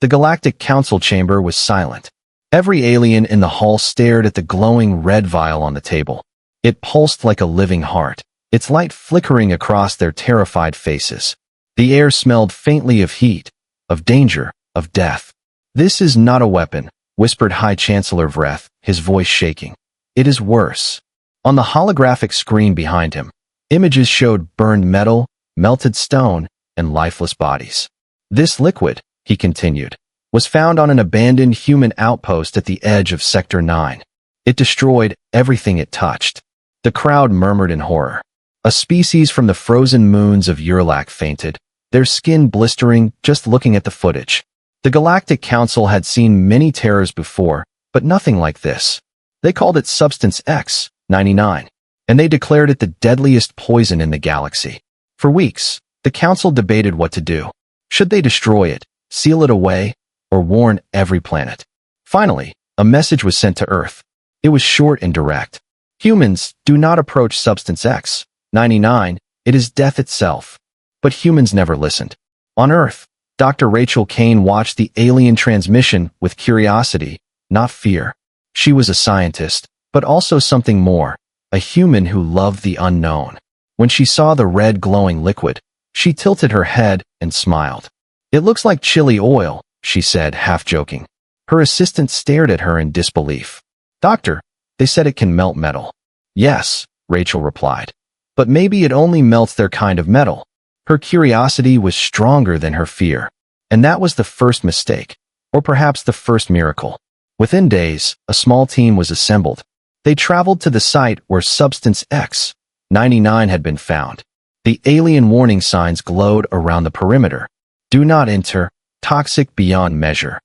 The Galactic Council chamber was silent. Every alien in the hall stared at the glowing red vial on the table. It pulsed like a living heart, its light flickering across their terrified faces. The air smelled faintly of heat, of danger, of death. "This is not a weapon," whispered High Chancellor Vreth, his voice shaking. "It is worse." On the holographic screen behind him, images showed burned metal, melted stone, and lifeless bodies. "This liquid," he continued, "was found on an abandoned human outpost at the edge of Sector 9. It destroyed everything it touched." The crowd murmured in horror. A species from the frozen moons of Urlac fainted, their skin blistering just looking at the footage. The Galactic Council had seen many terrors before, but nothing like this. They called it Substance X-99, and they declared it the deadliest poison in the galaxy. For weeks, the Council debated what to do. Should they destroy it, seal it away, or warn every planet? Finally, a message was sent to Earth. It was short and direct. "Humans, do not approach Substance X-99, it is death itself." But humans never listened. On Earth, Dr. Rachel Kane watched the alien transmission with curiosity, not fear. She was a scientist, but also something more, a human who loved the unknown. When she saw the red glowing liquid, she tilted her head and smiled. "It looks like chili oil," she said, half joking. Her assistant stared at her in disbelief. "Doctor, they said it can melt metal." "Yes," Rachel replied. "But maybe it only melts their kind of metal." Her curiosity was stronger than her fear. And that was the first mistake, or perhaps the first miracle. Within days, a small team was assembled. They traveled to the site where Substance X-99 had been found. The alien warning signs glowed around the perimeter. "Do not enter, toxic beyond measure.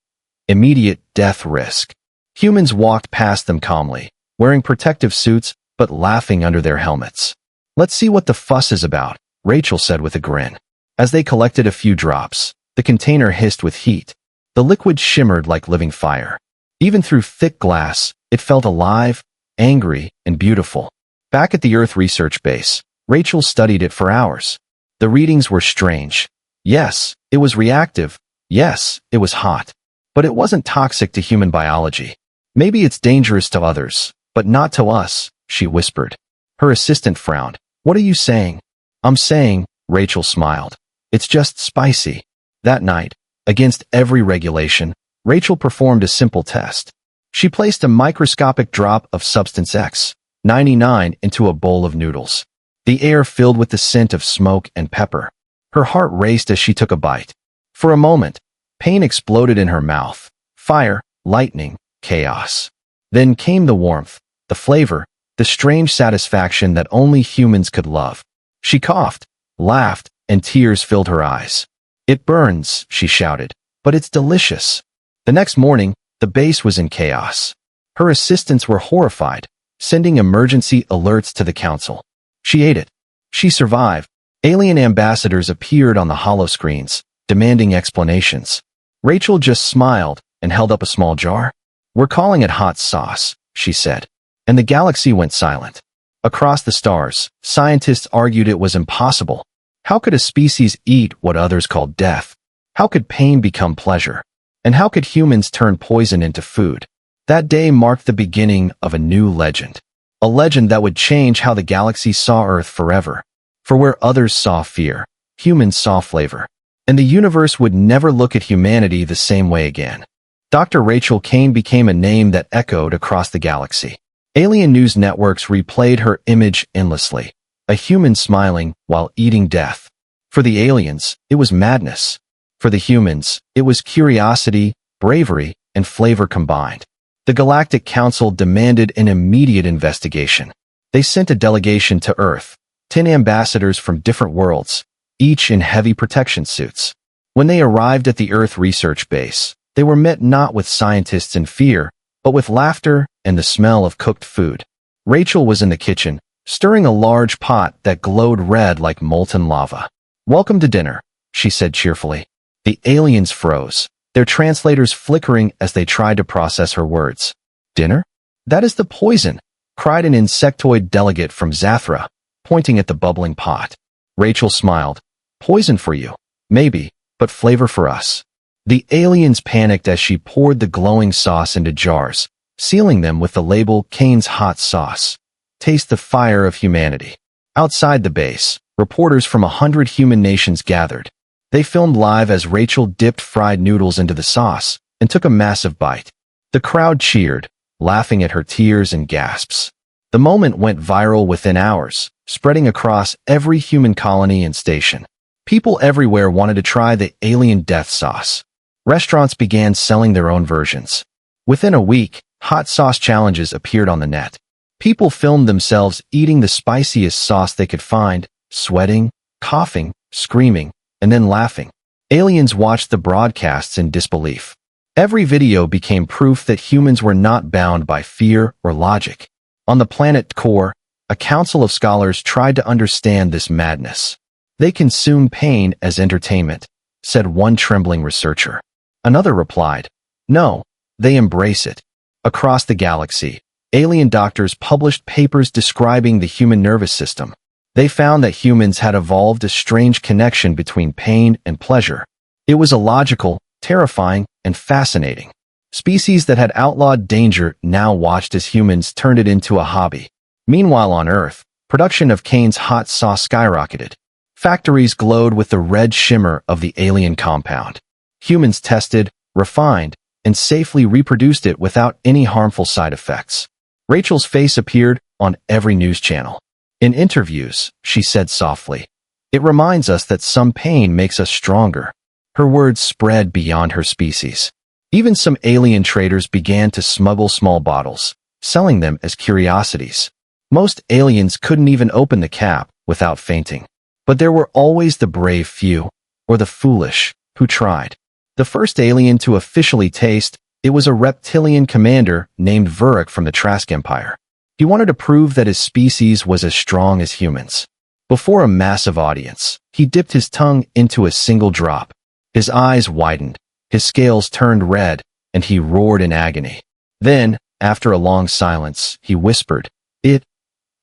Immediate death risk." Humans walked past them calmly, wearing protective suits but laughing under their helmets. "Let's see what the fuss is about," Rachel said with a grin. As they collected a few drops, the container hissed with heat. The liquid shimmered like living fire. Even through thick glass, it felt alive, angry, and beautiful. Back at the Earth research base, Rachel studied it for hours. The readings were strange. Yes, it was reactive. Yes, it was hot. But it wasn't toxic to human biology. "Maybe it's dangerous to others, but not to us," she whispered. Her assistant frowned. "What are you saying?" "I'm saying," Rachel smiled, "it's just spicy." That night, against every regulation, Rachel performed a simple test. She placed a microscopic drop of Substance X-99 into a bowl of noodles. The air filled with the scent of smoke and pepper. Her heart raced as she took a bite. For a moment, pain exploded in her mouth. Fire, lightning, chaos. Then came the warmth, the flavor, the strange satisfaction that only humans could love. She coughed, laughed, and tears filled her eyes. "It burns," she shouted, "but it's delicious." The next morning, the base was in chaos. Her assistants were horrified, sending emergency alerts to the council. She ate it. She survived. Alien ambassadors appeared on the holoscreens, demanding explanations. Rachel just smiled and held up a small jar. "We're calling it hot sauce," she said. And the galaxy went silent. Across the stars, scientists argued it was impossible. How could a species eat what others called death? How could pain become pleasure? And how could humans turn poison into food? That day marked the beginning of a new legend. A legend that would change how the galaxy saw Earth forever. For where others saw fear, humans saw flavor. And the universe would never look at humanity the same way again. Dr. Rachel Kane became a name that echoed across the galaxy. Alien news networks replayed her image endlessly, a human smiling while eating death. For the aliens, it was madness. For the humans, it was curiosity, bravery, and flavor combined. The Galactic Council demanded an immediate investigation. They sent a delegation to Earth, 10 ambassadors from different worlds, each in heavy protection suits. When they arrived at the Earth research base, they were met not with scientists in fear, but with laughter and the smell of cooked food. Rachel was in the kitchen, stirring a large pot that glowed red like molten lava. "Welcome to dinner," she said cheerfully. The aliens froze, their translators flickering as they tried to process her words. "Dinner? That is the poison," cried an insectoid delegate from Zathra, pointing at the bubbling pot. Rachel smiled. "Poison for you, maybe, but flavor for us." The aliens panicked as she poured the glowing sauce into jars, sealing them with the label Kane's Hot Sauce. Taste the fire of humanity. Outside the base, reporters from 100 human nations gathered. They filmed live as Rachel dipped fried noodles into the sauce and took a massive bite. The crowd cheered, laughing at her tears and gasps. The moment went viral within hours, spreading across every human colony and station. People everywhere wanted to try the alien death sauce. Restaurants began selling their own versions. Within a week, hot sauce challenges appeared on the net. People filmed themselves eating the spiciest sauce they could find, sweating, coughing, screaming, and then laughing. Aliens watched the broadcasts in disbelief. Every video became proof that humans were not bound by fear or logic. On the planet core, a council of scholars tried to understand this madness. They consume pain as entertainment, said one trembling researcher. Another replied, no, they embrace it. Across the galaxy, alien doctors published papers describing the human nervous system. They found that humans had evolved a strange connection between pain and pleasure. It was illogical, terrifying, and fascinating. Species that had outlawed danger now watched as humans turned it into a hobby. Meanwhile on Earth, production of Kane's hot sauce skyrocketed. Factories glowed with the red shimmer of the alien compound. Humans tested, refined, and safely reproduced it without any harmful side effects. Rachel's face appeared on every news channel. In interviews, she said softly, "It reminds us that some pain makes us stronger." Her words spread beyond her species. Even some alien traders began to smuggle small bottles, selling them as curiosities. Most aliens couldn't even open the cap without fainting. But there were always the brave few, or the foolish, who tried. The first alien to officially taste, it was a reptilian commander named Vuruk from the Trask Empire. He wanted to prove that his species was as strong as humans. Before a massive audience, he dipped his tongue into a single drop. His eyes widened, his scales turned red, and he roared in agony. Then, after a long silence, he whispered, "It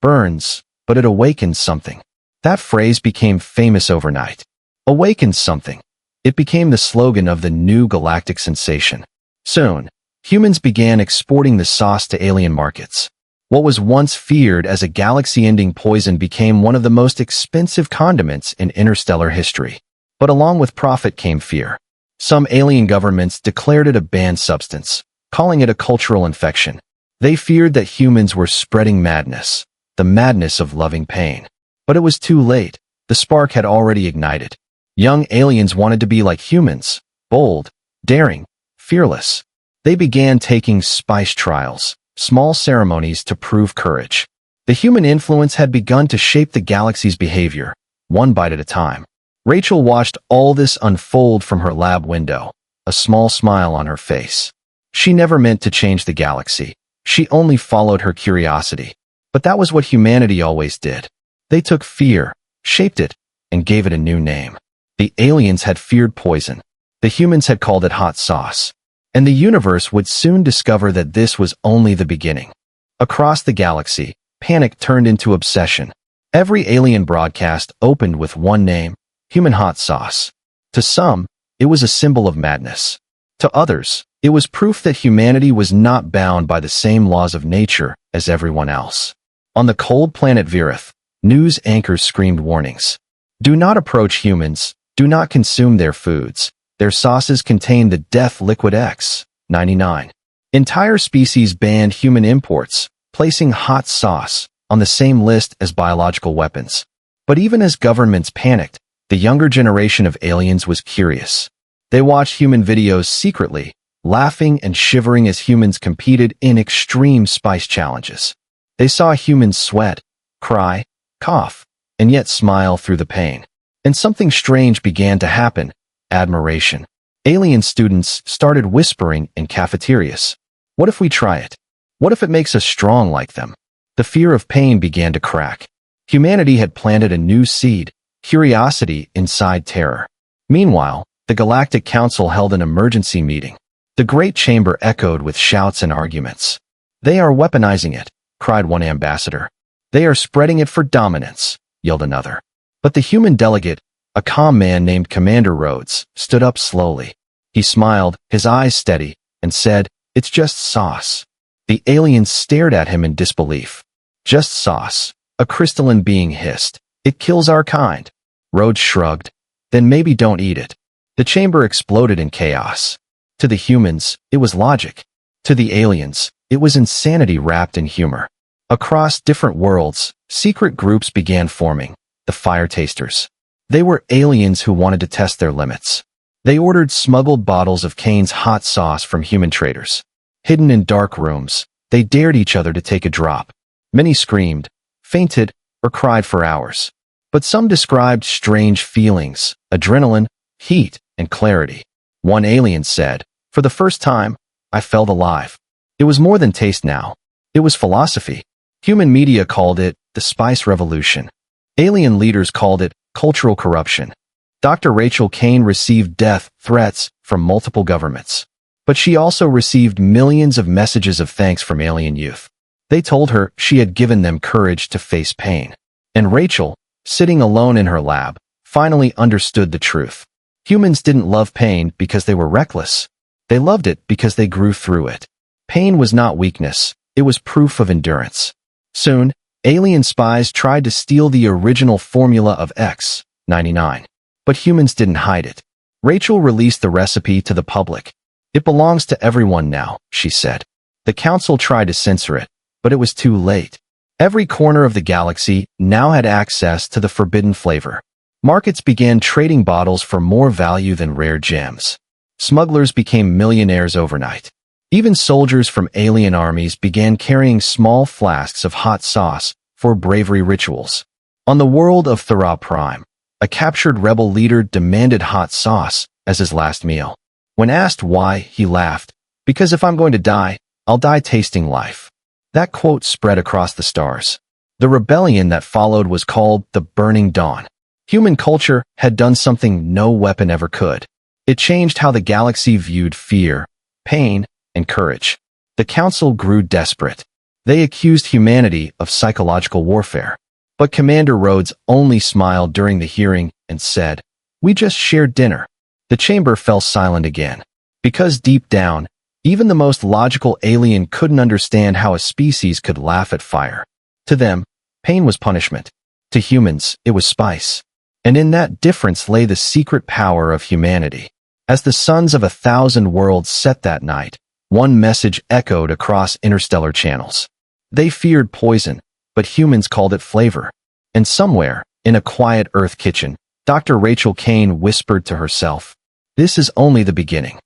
burns, but it awakens something." That phrase became famous overnight. Awakens something. It became the slogan of the new galactic sensation. Soon, humans began exporting the sauce to alien markets. What was once feared as a galaxy-ending poison became one of the most expensive condiments in interstellar history. But along with profit came fear. Some alien governments declared it a banned substance, calling it a cultural infection. They feared that humans were spreading madness, the madness of loving pain. But it was too late. The spark had already ignited. Young aliens wanted to be like humans, bold, daring, fearless. They began taking spice trials, small ceremonies to prove courage. The human influence had begun to shape the galaxy's behavior, one bite at a time. Rachel watched all this unfold from her lab window, a small smile on her face. She never meant to change the galaxy. She only followed her curiosity. But that was what humanity always did. They took fear, shaped it, and gave it a new name. The aliens had feared poison. The humans had called it hot sauce. And the universe would soon discover that this was only the beginning. Across the galaxy, panic turned into obsession. Every alien broadcast opened with one name, human hot sauce. To some, it was a symbol of madness. To others, it was proof that humanity was not bound by the same laws of nature as everyone else. On the cold planet Virith, news anchors screamed warnings. Do not approach humans. Do not consume their foods. Their sauces contain the death liquid X99. Entire species banned human imports, placing hot sauce on the same list as biological weapons. But even as governments panicked, the younger generation of aliens was curious. They watched human videos secretly, laughing and shivering as humans competed in extreme spice challenges. They saw humans sweat, cry, cough, and yet smile through the pain. And something strange began to happen. Admiration. Alien students started whispering in cafeterias. What if we try it? What if it makes us strong like them? The fear of pain began to crack. Humanity had planted a new seed, curiosity inside terror. Meanwhile, the Galactic Council held an emergency meeting. The Great Chamber echoed with shouts and arguments. "They are weaponizing it," cried one ambassador. "They are spreading it for dominance," yelled another. But the human delegate, a calm man named Commander Rhodes, stood up slowly. He smiled, his eyes steady, and said, "It's just sauce." The aliens stared at him in disbelief. "Just sauce," a crystalline being hissed. "It kills our kind." Rhodes shrugged. "Then maybe don't eat it." The chamber exploded in chaos. To the humans, it was logic. To the aliens, it was insanity wrapped in humor. Across different worlds, secret groups began forming, the Fire Tasters. They were aliens who wanted to test their limits. They ordered smuggled bottles of Kane's hot sauce from human traders. Hidden in dark rooms, they dared each other to take a drop. Many screamed, fainted, or cried for hours. But some described strange feelings, adrenaline, heat, and clarity. One alien said, "For the first time, I felt alive." It was more than taste now. It was philosophy. Human media called it the Spice Revolution. Alien leaders called it cultural corruption. Dr. Rachel Kane received death threats from multiple governments. But she also received millions of messages of thanks from alien youth. They told her she had given them courage to face pain. And Rachel, sitting alone in her lab, finally understood the truth. Humans didn't love pain because they were reckless. They loved it because they grew through it. Pain was not weakness, it was proof of endurance. Soon, alien spies tried to steal the original formula of X99. But humans didn't hide it. Rachel released the recipe to the public. "It belongs to everyone now," she said. The council tried to censor it, but it was too late. Every corner of the galaxy now had access to the forbidden flavor. Markets began trading bottles for more value than rare gems. Smugglers became millionaires overnight. Even soldiers from alien armies began carrying small flasks of hot sauce for bravery rituals. On the world of Thera Prime, a captured rebel leader demanded hot sauce as his last meal. When asked why, he laughed, "Because if I'm going to die, I'll die tasting life." That quote spread across the stars. The rebellion that followed was called the Burning Dawn. Human culture had done something no weapon ever could. It changed how the galaxy viewed fear, pain, and courage. The council grew desperate. They accused humanity of psychological warfare. But Commander Rhodes only smiled during the hearing and said, "We just shared dinner." The chamber fell silent again. Because deep down, even the most logical alien couldn't understand how a species could laugh at fire. To them, pain was punishment. To humans, it was spice. And in that difference lay the secret power of humanity. As the suns of 1,000 worlds set that night, one message echoed across interstellar channels. They feared poison, but humans called it flavor. And somewhere, in a quiet Earth kitchen, Dr. Rachel Kane whispered to herself, "This is only the beginning."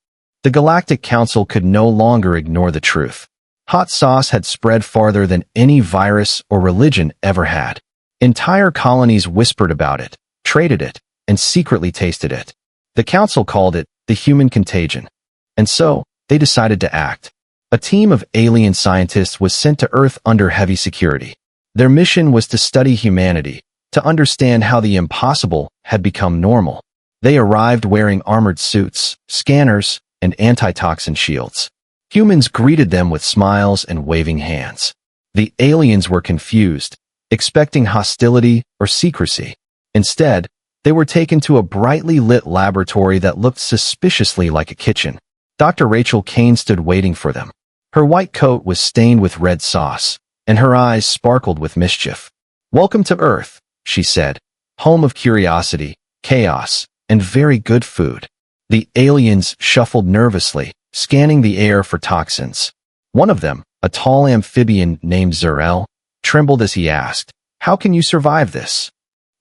The Galactic Council could no longer ignore the truth. Hot sauce had spread farther than any virus or religion ever had. Entire colonies whispered about it, traded it, and secretly tasted it. The Council called it the human contagion. And so, they decided to act. A team of alien scientists was sent to Earth under heavy security. Their mission was to study humanity, to understand how the impossible had become normal. They arrived wearing armored suits, scanners, and antitoxin shields. Humans greeted them with smiles and waving hands. The aliens were confused, expecting hostility or secrecy. Instead, they were taken to a brightly lit laboratory that looked suspiciously like a kitchen. Dr. Rachel Kane stood waiting for them. Her white coat was stained with red sauce, and her eyes sparkled with mischief. "Welcome to Earth," she said, "home of curiosity, chaos, and very good food." The aliens shuffled nervously, scanning the air for toxins. One of them, a tall amphibian named Zurel, trembled as he asked, "How can you survive this?"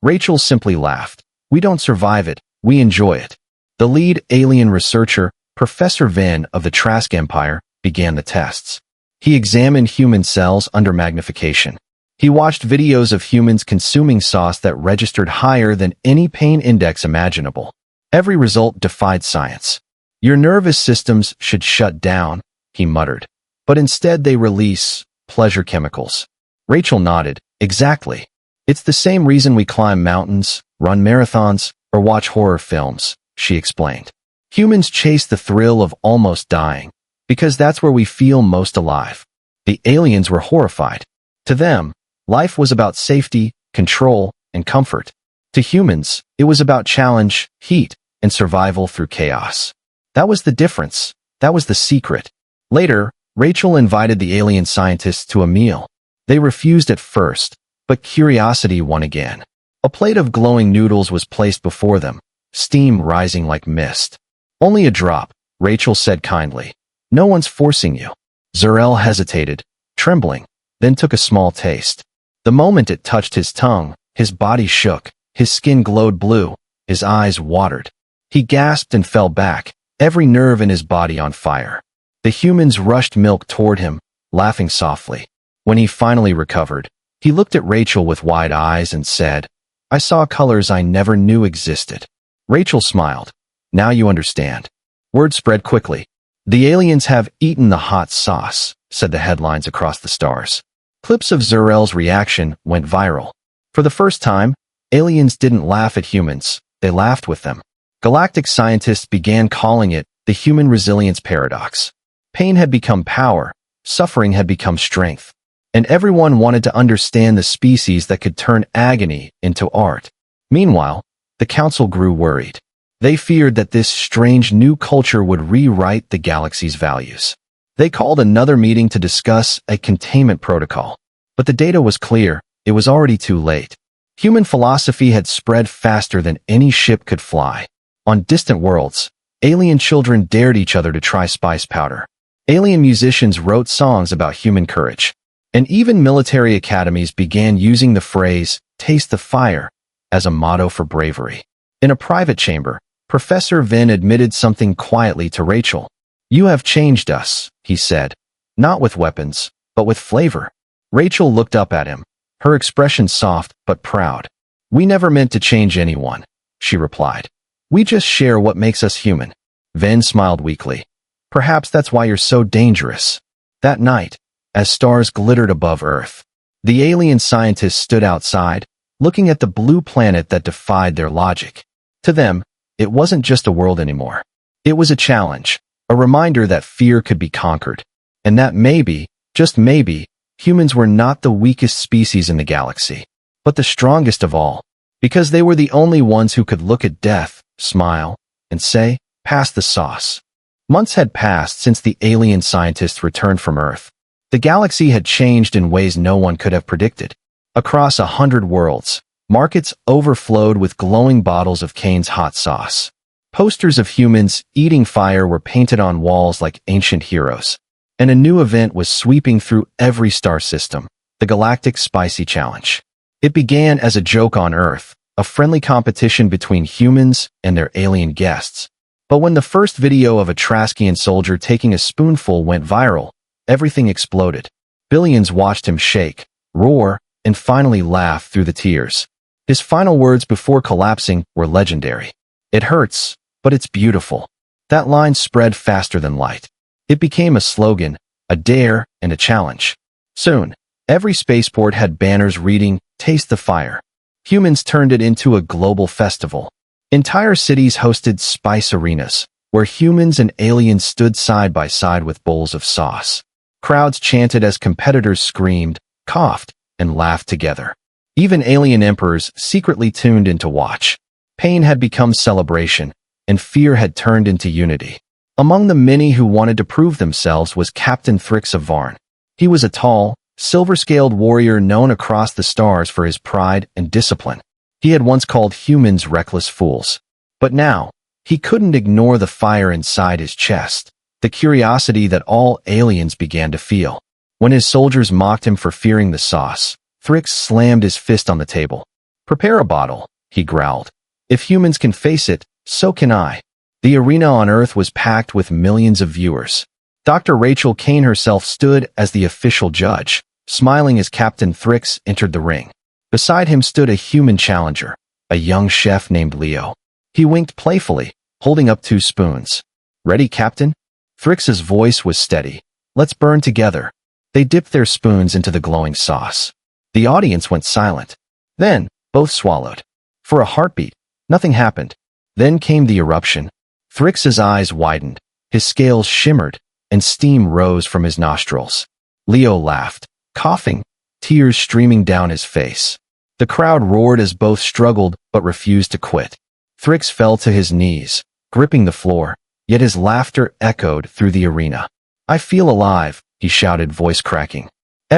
Rachel simply laughed. "We don't survive it, we enjoy it." The lead alien researcher, Professor Van of the Trask Empire, began the tests. He examined human cells under magnification. He watched videos of humans consuming sauce that registered higher than any pain index imaginable. Every result defied science. "Your nervous systems should shut down," he muttered. "But instead they release pleasure chemicals." Rachel nodded. "Exactly. It's the same reason we climb mountains, run marathons, or watch horror films," she explained. Humans chase the thrill of almost dying, because that's where we feel most alive. The aliens were horrified. To them, life was about safety, control, and comfort. To humans, it was about challenge, heat, and survival through chaos. That was the difference. That was the secret. Later, Rachel invited the alien scientists to a meal. They refused at first, but curiosity won again. A plate of glowing noodles was placed before them, steam rising like mist. Only a drop, Rachel said kindly. No one's forcing you. Zurel hesitated, trembling, then took a small taste. The moment it touched his tongue, his body shook, his skin glowed blue, his eyes watered. He gasped and fell back, every nerve in his body on fire. The humans rushed milk toward him, laughing softly. When he finally recovered, he looked at Rachel with wide eyes and said, "I saw colors I never knew existed." Rachel smiled. "Now you understand." Word spread quickly. "The aliens have eaten the hot sauce," said the headlines across the stars. Clips of Zurel's reaction went viral. For the first time, aliens didn't laugh at humans, they laughed with them. Galactic scientists began calling it the human resilience paradox. Pain had become power, suffering had become strength, and everyone wanted to understand the species that could turn agony into art. Meanwhile, the council grew worried. They feared that this strange new culture would rewrite the galaxy's values. They called another meeting to discuss a containment protocol. But the data was clear, it was already too late. Human philosophy had spread faster than any ship could fly. On distant worlds, alien children dared each other to try spice powder. Alien musicians wrote songs about human courage. And even military academies began using the phrase, "taste the fire," as a motto for bravery. In a private chamber, Professor Vin admitted something quietly to Rachel. "You have changed us," he said. "Not with weapons, but with flavor." Rachel looked up at him, her expression soft but proud. "We never meant to change anyone," she replied. "We just share what makes us human." Vin smiled weakly. "Perhaps that's why you're so dangerous." That night, as stars glittered above Earth, the alien scientists stood outside, looking at the blue planet that defied their logic. To them, it wasn't just a world anymore. It was a challenge, a reminder that fear could be conquered, and that maybe, just maybe, humans were not the weakest species in the galaxy, but the strongest of all, because they were the only ones who could look at death, smile, and say, "Pass the sauce." Months had passed since the alien scientists returned from Earth. The galaxy had changed in ways no one could have predicted. Across 100 worlds, markets overflowed with glowing bottles of Kane's hot sauce. Posters of humans eating fire were painted on walls like ancient heroes. And a new event was sweeping through every star system, the Galactic Spicy Challenge. It began as a joke on Earth, a friendly competition between humans and their alien guests. But when the first video of a Traskian soldier taking a spoonful went viral, everything exploded. Billions watched him shake, roar, and finally laugh through the tears. His final words before collapsing were legendary. "It hurts, but it's beautiful." That line spread faster than light. It became a slogan, a dare, and a challenge. Soon, every spaceport had banners reading, "Taste the fire." Humans turned it into a global festival. Entire cities hosted spice arenas, where humans and aliens stood side by side with bowls of sauce. Crowds chanted as competitors screamed, coughed, and laughed together. Even alien emperors secretly tuned in to watch. Pain had become celebration, and fear had turned into unity. Among the many who wanted to prove themselves was Captain Thrix of Varn. He was a tall, silver-scaled warrior known across the stars for his pride and discipline. He had once called humans reckless fools. But now, he couldn't ignore the fire inside his chest, the curiosity that all aliens began to feel. When his soldiers mocked him for fearing the sauce, Thrix slammed his fist on the table. "Prepare a bottle," he growled. "If humans can face it, so can I." The arena on Earth was packed with millions of viewers. Dr. Rachel Kane herself stood as the official judge, smiling as Captain Thrix entered the ring. Beside him stood a human challenger, a young chef named Leo. He winked playfully, holding up 2 spoons. "Ready, Captain?" Thrix's voice was steady. "Let's burn together." They dipped their spoons into the glowing sauce. The audience went silent. Then, both swallowed. For a heartbeat, nothing happened. Then came the eruption. Thrix's eyes widened, his scales shimmered, and steam rose from his nostrils. Leo laughed, coughing, tears streaming down his face. The crowd roared as both struggled but refused to quit. Thrix fell to his knees, gripping the floor, yet his laughter echoed through the arena. "I feel alive," he shouted, voice cracking.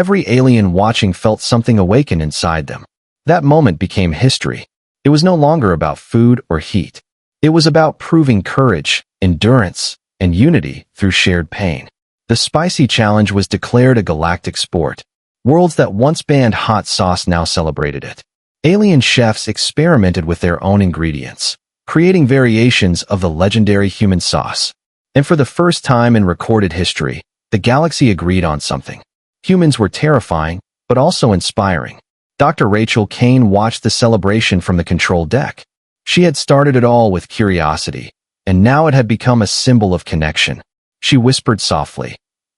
Every alien watching felt something awaken inside them. That moment became history. It was no longer about food or heat. It was about proving courage, endurance, and unity through shared pain. The spicy challenge was declared a galactic sport. Worlds that once banned hot sauce now celebrated it. Alien chefs experimented with their own ingredients, creating variations of the legendary human sauce. And for the first time in recorded history, the galaxy agreed on something. Humans were terrifying, but also inspiring. Dr. Rachel Kane watched the celebration from the control deck. She had started it all with curiosity, and now it had become a symbol of connection. She whispered softly,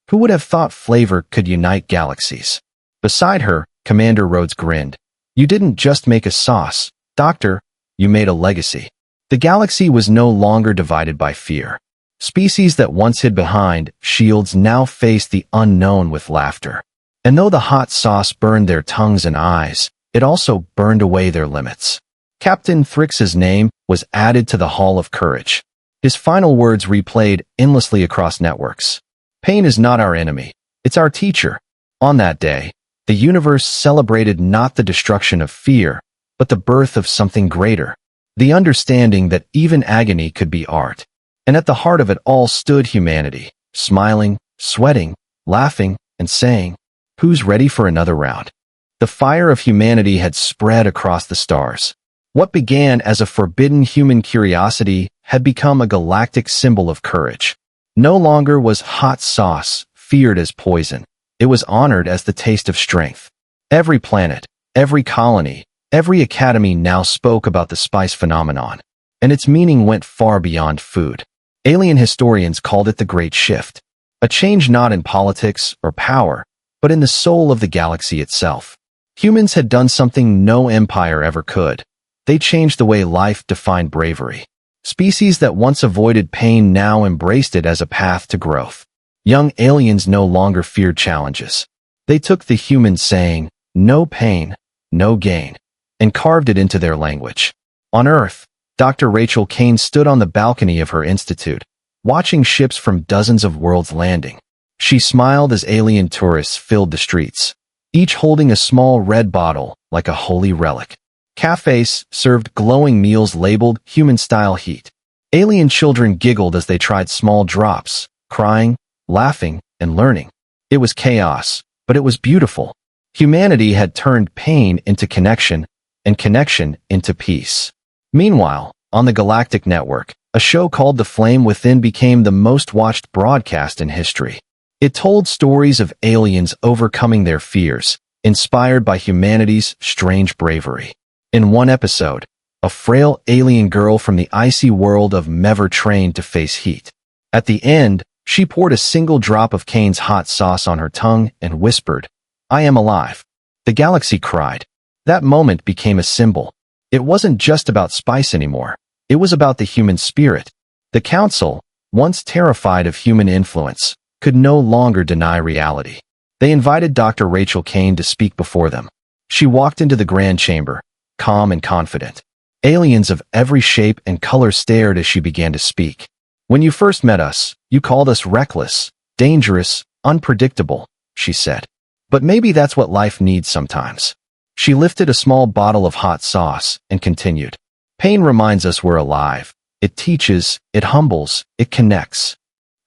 "Who would have thought flavor could unite galaxies?" Beside her, Commander Rhodes grinned. "You didn't just make a sauce, Doctor, you made a legacy." The galaxy was no longer divided by fear. Species that once hid behind shields now faced the unknown with laughter. And though the hot sauce burned their tongues and eyes, it also burned away their limits. Captain Thrix's name was added to the Hall of Courage. His final words replayed endlessly across networks. "Pain is not our enemy, it's our teacher." On that day, the universe celebrated not the destruction of fear, but the birth of something greater. The understanding that even agony could be art. And at the heart of it all stood humanity, smiling, sweating, laughing, and saying, "Who's ready for another round?" The fire of humanity had spread across the stars. What began as a forbidden human curiosity had become a galactic symbol of courage. No longer was hot sauce feared as poison. It was honored as the taste of strength. Every planet, every colony, every academy now spoke about the spice phenomenon, and its meaning went far beyond food. Alien historians called it the Great Shift, a change not in politics or power, but in the soul of the galaxy itself. Humans had done something no empire ever could. They changed the way life defined bravery. Species that once avoided pain now embraced it as a path to growth. Young aliens no longer feared challenges. They took the human saying, "No pain, no gain," and carved it into their language. On Earth, Dr. Rachel Kane stood on the balcony of her institute, watching ships from dozens of worlds landing. She smiled as alien tourists filled the streets, each holding a small red bottle like a holy relic. Cafes served glowing meals labeled human-style heat. Alien children giggled as they tried small drops, crying, laughing, and learning. It was chaos, but it was beautiful. Humanity had turned pain into connection, and connection into peace. Meanwhile, on the Galactic Network, a show called The Flame Within became the most watched broadcast in history. It told stories of aliens overcoming their fears, inspired by humanity's strange bravery. In one episode, a frail alien girl from the icy world of Mever trained to face heat. At the end, she poured a single drop of Kane's hot sauce on her tongue and whispered, "I am alive." The galaxy cried. That moment became a symbol. It wasn't just about spice anymore. It was about the human spirit. The Council, once terrified of human influence, could no longer deny reality. They invited Dr. Rachel Kane to speak before them. She walked into the grand chamber, calm and confident. Aliens of every shape and color stared as she began to speak. "When you first met us, you called us reckless, dangerous, unpredictable," she said. "But maybe that's what life needs sometimes." She lifted a small bottle of hot sauce and continued. "Pain reminds us we're alive. It teaches, it humbles, it connects."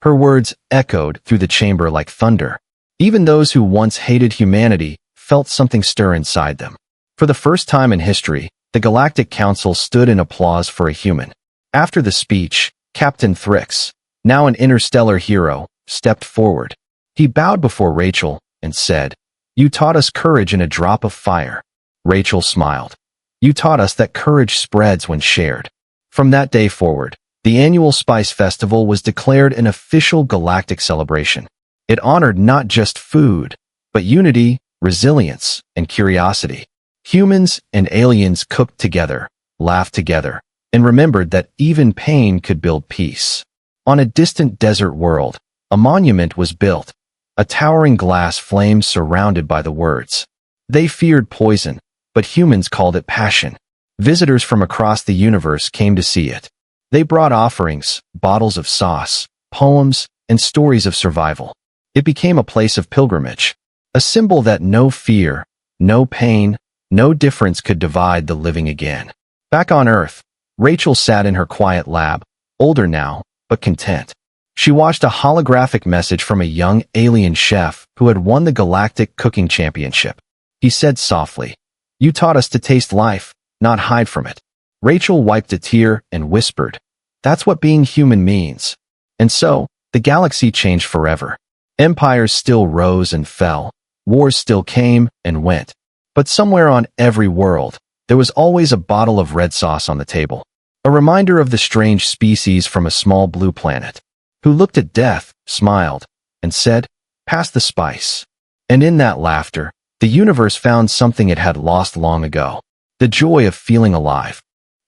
Her words echoed through the chamber like thunder. Even those who once hated humanity felt something stir inside them. For the first time in history, the Galactic Council stood in applause for a human. After the speech, Captain Thrix, now an interstellar hero, stepped forward. He bowed before Rachel and said, "You taught us courage in a drop of fire." Rachel smiled. "You taught us that courage spreads when shared." From that day forward, the annual Spice Festival was declared an official galactic celebration. It honored not just food, but unity, resilience, and curiosity. Humans and aliens cooked together, laughed together, and remembered that even pain could build peace. On a distant desert world, a monument was built, a towering glass flame surrounded by the words. They feared poison, but humans called it passion. Visitors from across the universe came to see it. They brought offerings, bottles of sauce, poems, and stories of survival. It became a place of pilgrimage, a symbol that no fear, no pain, no difference could divide the living again. Back on Earth, Rachel sat in her quiet lab, older now, but content. She watched a holographic message from a young alien chef who had won the Galactic Cooking Championship. He said softly, "You taught us to taste life, not hide from it." Rachel wiped a tear and whispered, "That's what being human means." And so, the galaxy changed forever. Empires still rose and fell, wars still came and went. But somewhere on every world, there was always a bottle of red sauce on the table, a reminder of the strange species from a small blue planet, who looked at death, smiled, and said, "Pass the spice." And in that laughter, the universe found something it had lost long ago, the joy of feeling alive.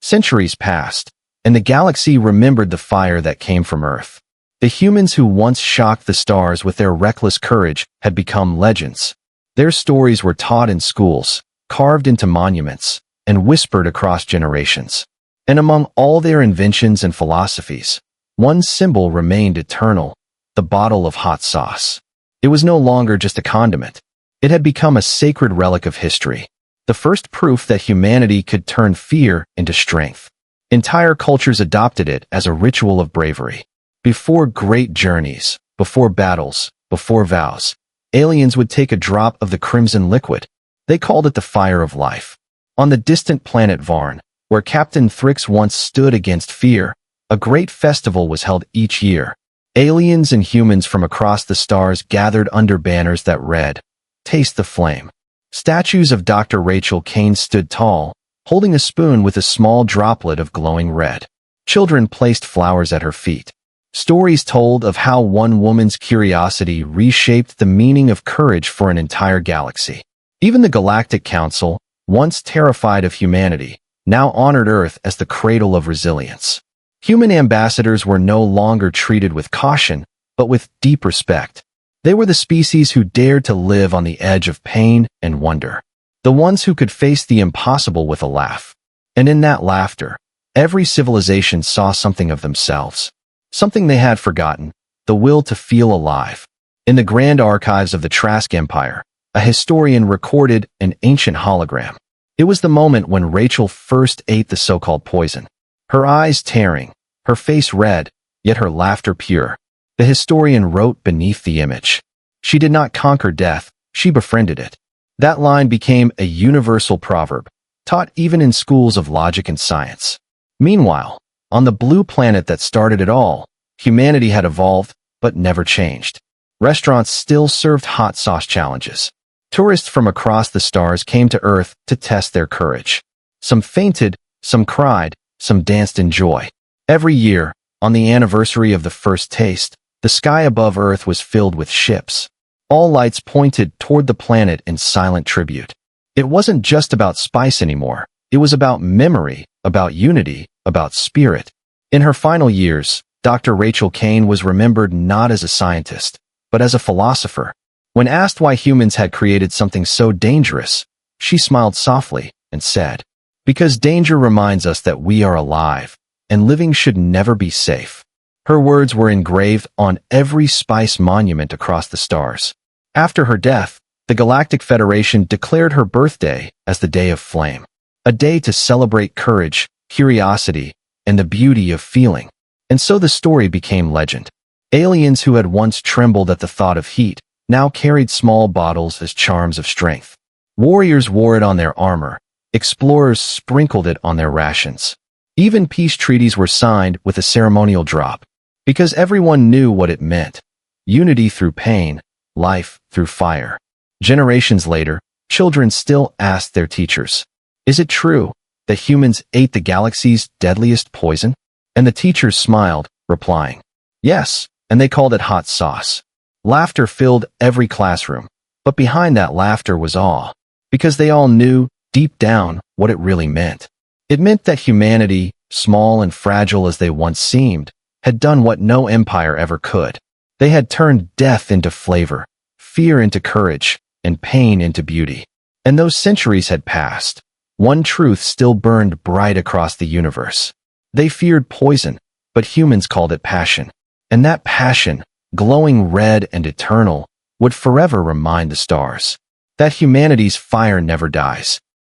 Centuries passed, and the galaxy remembered the fire that came from Earth. The humans who once shocked the stars with their reckless courage had become legends. Their stories were taught in schools, carved into monuments, and whispered across generations. And among all their inventions and philosophies, one symbol remained eternal: the bottle of hot sauce. It was no longer just a condiment. It had become a sacred relic of history, the first proof that humanity could turn fear into strength. Entire cultures adopted it as a ritual of bravery. Before great journeys, before battles, before vows, aliens would take a drop of the crimson liquid. They called it the fire of life. On the distant planet Varn, where Captain Thrix once stood against fear, a great festival was held each year. Aliens and humans from across the stars gathered under banners that read, "Taste the flame." Statues of Dr. Rachel Kane stood tall, holding a spoon with a small droplet of glowing red. Children placed flowers at her feet. Stories told of how one woman's curiosity reshaped the meaning of courage for an entire galaxy. Even the Galactic Council, once terrified of humanity, now honored Earth as the cradle of resilience. Human ambassadors were no longer treated with caution, but with deep respect. They were the species who dared to live on the edge of pain and wonder, the ones who could face the impossible with a laugh. And in that laughter, every civilization saw something of themselves, something they had forgotten: the will to feel alive. In the grand archives of the Trask Empire, a historian recorded an ancient hologram. It was the moment when Rachel first ate the so-called poison. Her eyes tearing, her face red, yet her laughter pure. The historian wrote beneath the image, "She did not conquer death, she befriended it." That line became a universal proverb, taught even in schools of logic and science. Meanwhile, on the blue planet that started it all, humanity had evolved, but never changed. Restaurants still served hot sauce challenges. Tourists from across the stars came to Earth to test their courage. Some fainted, some cried, some danced in joy. Every year, on the anniversary of the first taste, the sky above Earth was filled with ships. All lights pointed toward the planet in silent tribute. It wasn't just about spice anymore. It was about memory, about unity, about spirit. In her final years, Dr. Rachel Kane was remembered not as a scientist, but as a philosopher. When asked why humans had created something so dangerous, she smiled softly and said, "Because danger reminds us that we are alive, and living should never be safe." Her words were engraved on every spice monument across the stars. After her death, the Galactic Federation declared her birthday as the Day of Flame, a day to celebrate courage, curiosity, and the beauty of feeling. And so the story became legend. Aliens who had once trembled at the thought of heat now carried small bottles as charms of strength. Warriors wore it on their armor. Explorers sprinkled it on their rations. Even peace treaties were signed with a ceremonial drop, because everyone knew what it meant: unity through pain, life through fire. Generations later, children still asked their teachers, "Is it true that humans ate the galaxy's deadliest poison?" And the teachers smiled, replying, "Yes," and they called it hot sauce. Laughter filled every classroom, but behind that laughter was awe, because they all knew, deep down, what it really meant. It meant that humanity, small and fragile as they once seemed, had done what no empire ever could. They had turned death into flavor, fear into courage, and pain into beauty. And those centuries had passed. One truth still burned bright across the universe. They feared poison, but humans called it passion. And that passion, glowing red and eternal, would forever remind the stars that humanity's fire never dies.